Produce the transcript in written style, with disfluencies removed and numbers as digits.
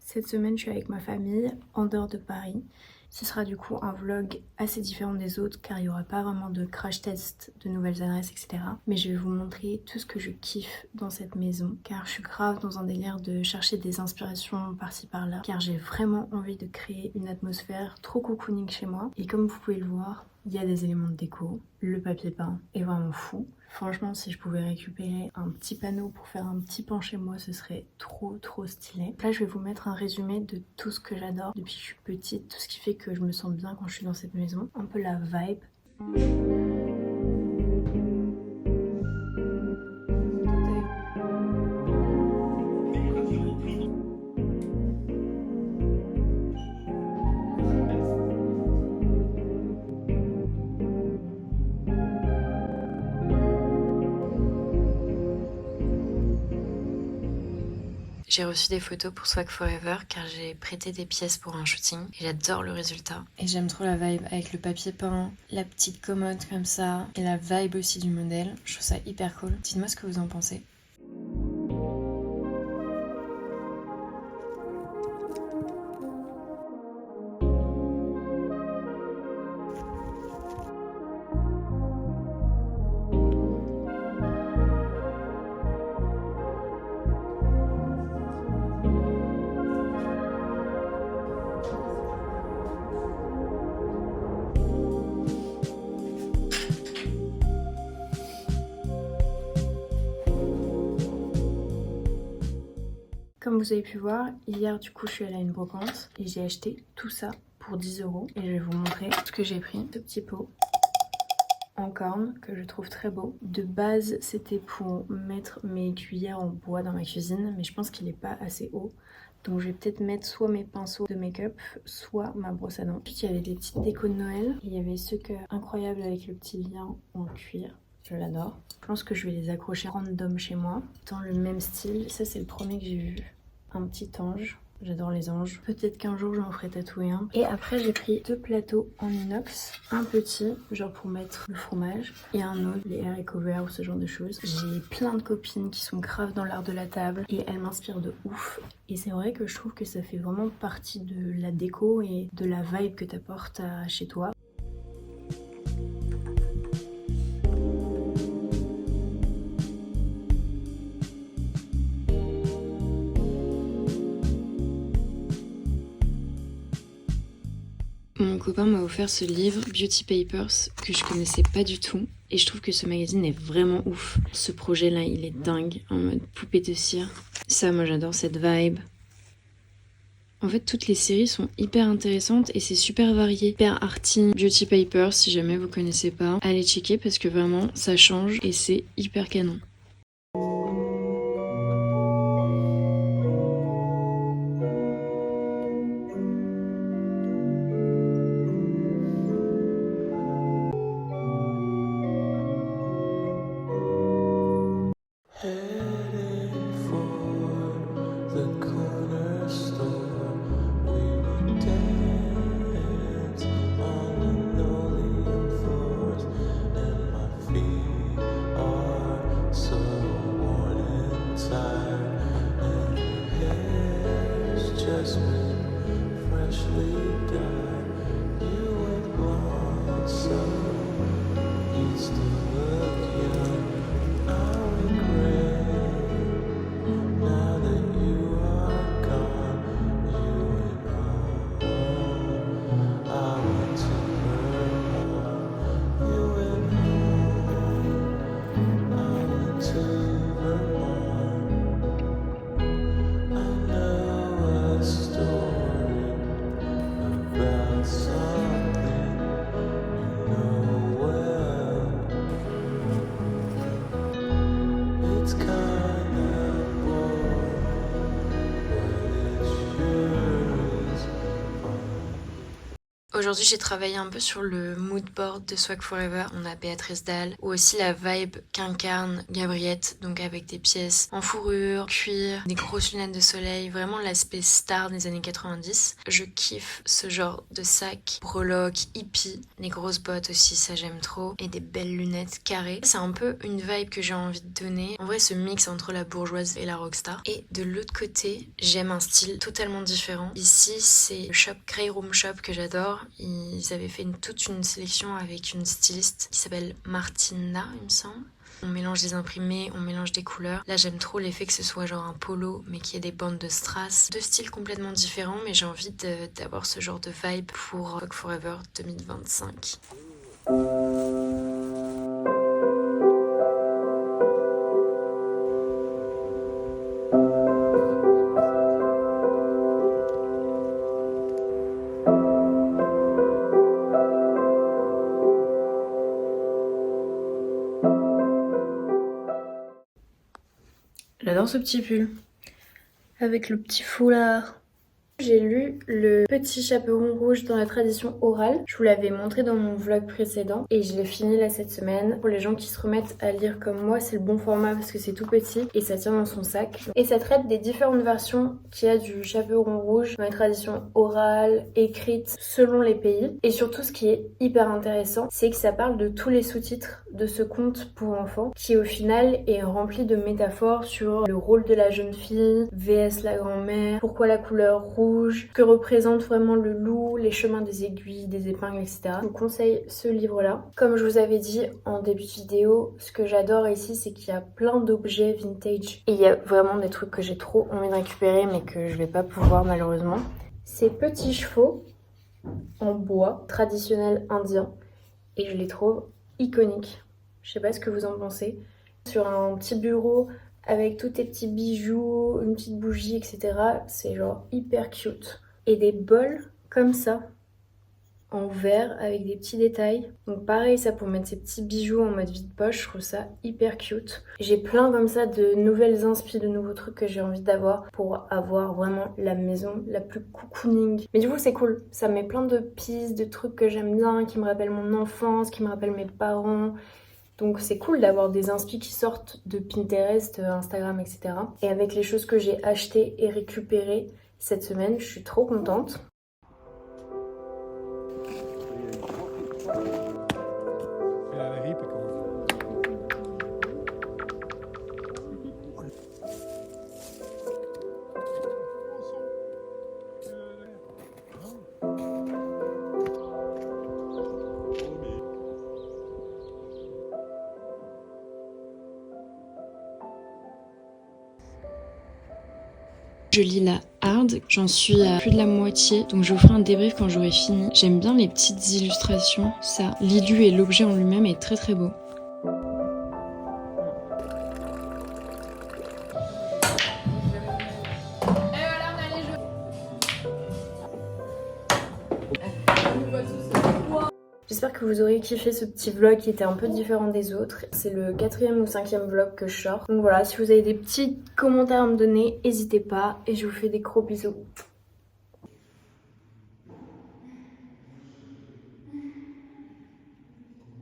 Cette semaine, je suis avec ma famille en dehors de Paris. Ce sera du coup un vlog assez différent des autres car il n'y aura pas vraiment de crash test de nouvelles adresses, etc. Mais je vais vous montrer tout ce que je kiffe dans cette maison car je suis grave dans un délire de chercher des inspirations par-ci par-là car j'ai vraiment envie de créer une atmosphère trop cocooning chez moi. Et comme vous pouvez le voir, il y a des éléments de déco, le papier peint est vraiment fou. Franchement, si je pouvais récupérer un petit panneau pour faire un petit pan chez moi, ce serait trop stylé. Là, je vais vous mettre un résumé de tout ce que j'adore depuis que je suis petite, tout ce qui fait que je me sens bien quand je suis dans cette maison. Un peu la vibe. J'ai reçu des photos pour Swag Forever car j'ai prêté des pièces pour un shooting et j'adore le résultat. Et j'aime trop la vibe avec le papier peint, la petite commode comme ça et la vibe aussi du modèle. Je trouve ça hyper cool. Dites-moi ce que vous en pensez. Comme vous avez pu voir, hier du coup je suis allée à une brocante et j'ai acheté tout ça pour 10 € et je vais vous montrer ce que j'ai pris. Ce petit pot en corne que je trouve très beau. De base c'était pour mettre mes cuillères en bois dans ma cuisine mais je pense qu'il n'est pas assez haut. Donc je vais peut-être mettre soit mes pinceaux de make-up, soit ma brosse à dents. Ensuite il y avait des petites décos de Noël. Il y avait ce cœur incroyable avec le petit lien en cuir. Je l'adore. Je pense que je vais les accrocher random chez moi. Dans le même style. Ça c'est le premier que j'ai vu. Un petit ange. J'adore les anges. Peut-être qu'un jour j'en ferai tatouer un. Et après j'ai pris 2 plateaux en inox. Un petit, genre pour mettre le fromage. Et un autre, les haricots verts ou ce genre de choses. J'ai plein de copines qui sont graves dans l'art de la table. Et elles m'inspirent de ouf. Et c'est vrai que je trouve que ça fait vraiment partie de la déco et de la vibe que t'apportes chez toi. Mon copain m'a offert ce livre Beauty Papers que je connaissais pas du tout et je trouve que ce magazine est vraiment ouf. Ce projet là il est dingue en mode poupée de cire. Ça moi j'adore cette vibe. En fait toutes les séries sont hyper intéressantes et c'est super varié. Hyper arty. Beauty Papers si jamais vous connaissez pas, allez checker parce que vraiment ça change et c'est hyper canon. Story Aujourd'hui, j'ai travaillé un peu sur le mood board de Swag Forever. On a Béatrice Dalle ou aussi la vibe qu'incarne Gabriette, donc avec des pièces en fourrure, cuir, des grosses lunettes de soleil, vraiment l'aspect star des années 90. Je kiffe ce genre de sac, breloque, hippie, les grosses bottes aussi, ça j'aime trop, et des belles lunettes carrées. C'est un peu une vibe que j'ai envie de donner. En vrai, ce mix entre la bourgeoise et la rockstar. Et de l'autre côté, j'aime un style totalement différent. Ici, c'est le shop Grey Room Shop que j'adore. Ils avaient fait toute une sélection avec une styliste qui s'appelle Martina, il me semble. On mélange des imprimés, on mélange des couleurs. Là, j'aime trop l'effet que ce soit genre un polo, mais qu'il y ait des bandes de strass. Deux styles complètement différents, mais j'ai envie d'avoir ce genre de vibe pour Swag Forever 2025. J'adore ce petit pull avec le petit foulard. J'ai lu Le Petit Chaperon Rouge dans la tradition orale. Je vous l'avais montré dans mon vlog précédent et je l'ai fini là cette semaine. Pour les gens qui se remettent à lire comme moi, c'est le bon format parce que c'est tout petit et ça tient dans son sac. Et ça traite des différentes versions qu'il y a du Chaperon Rouge dans la tradition orale, écrite selon les pays. Et surtout, ce qui est hyper intéressant, c'est que ça parle de tous les sous-titres de ce conte pour enfants qui au final est rempli de métaphores sur le rôle de la jeune fille, vs la grand-mère, pourquoi la couleur rouge, que représente vraiment le loup, les chemins des aiguilles, des épingles, etc. Je vous conseille ce livre-là. Comme je vous avais dit en début de vidéo, ce que j'adore ici, c'est qu'il y a plein d'objets vintage. Et il y a vraiment des trucs que j'ai trop envie de récupérer, mais que je vais pas pouvoir malheureusement. Ces petits chevaux en bois traditionnel indien. Et je les trouve iconiques. Je sais pas ce que vous en pensez. Sur un petit bureau avec tous tes petits bijoux, une petite bougie, etc. C'est genre hyper cute. Et des bols comme ça, en verre, avec des petits détails. Donc pareil, ça pour mettre ces petits bijoux en mode vide-poche, je trouve ça hyper cute. J'ai plein comme ça de nouvelles inspi, de nouveaux trucs que j'ai envie d'avoir pour avoir vraiment la maison la plus cocooning. Mais du coup c'est cool, ça met plein de pistes, de trucs que j'aime bien, qui me rappellent mon enfance, qui me rappellent mes parents. Donc c'est cool d'avoir des inspi qui sortent de Pinterest, Instagram, etc. Et avec les choses que j'ai achetées et récupérées cette semaine, je suis trop contente. Je lis la hard, j'en suis à plus de la moitié, donc je vous ferai un débrief quand j'aurai fini. J'aime bien les petites illustrations, ça. L'illu et l'objet en lui-même est très très beau. J'espère que vous aurez kiffé ce petit vlog qui était un peu différent des autres. C'est le 4e ou 5e vlog que je sors. Donc voilà, si vous avez des petits commentaires à me donner, n'hésitez pas et je vous fais des gros bisous.